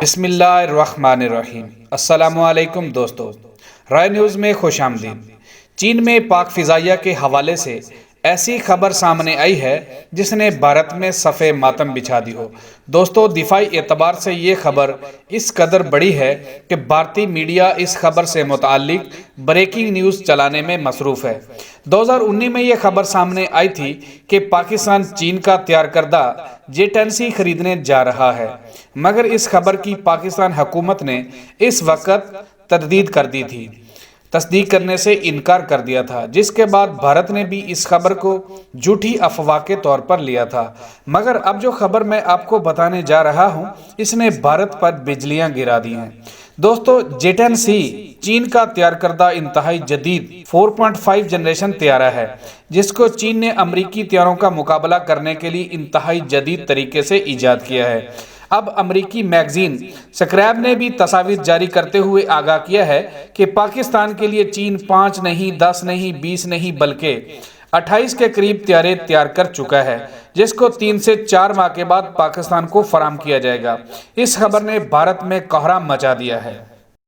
بسم اللہ الرحمن الرحیم۔ السلام علیکم دوستو، رائے نیوز میں خوش آمدید۔ چین میں پاک فضائیہ کے حوالے سے ایسی خبر سامنے آئی ہے جس نے بھارت میں صف ماتم بچھا دی ہو۔ دوستو، دفاعی اعتبار سے یہ خبر اس قدر بڑی ہے کہ بھارتی میڈیا اس خبر سے متعلق بریکنگ نیوز چلانے میں مصروف ہے۔ 2019 میں یہ خبر سامنے آئی تھی کہ پاکستان چین کا تیار کردہ J10 C خریدنے جا رہا ہے، مگر اس خبر کی پاکستان حکومت نے اس وقت تردید کر دی تھی، تصدیق کرنے سے انکار کر دیا تھا، جس کے بعد بھارت نے بھی اس خبر کو جھوٹی افواہ کے طور پر لیا تھا۔ مگر اب جو خبر میں آپ کو بتانے جا رہا ہوں، اس نے بھارت پر بجلیاں گرا دی ہیں۔ دوستو، J10 C چین کا تیار کردہ انتہائی جدید 4.5 جنریشن طیارہ ہے، جس کو چین نے امریکی طیاروں کا مقابلہ کرنے کے لیے انتہائی جدید طریقے سے ایجاد کیا ہے۔ اب امریکی میگزین سکریپ نے بھی تصاویر جاری کرتے ہوئے آگاہ کیا ہے کہ پاکستان کے لیے چین 5 نہیں، 10 نہیں، 20 نہیں بلکہ 28 کے قریب طیارے تیار کر چکا ہے، جس کو 3 سے 4 ماہ کے بعد پاکستان کو فراہم کیا جائے گا۔ اس خبر نے بھارت میں کوہرام مچا دیا ہے۔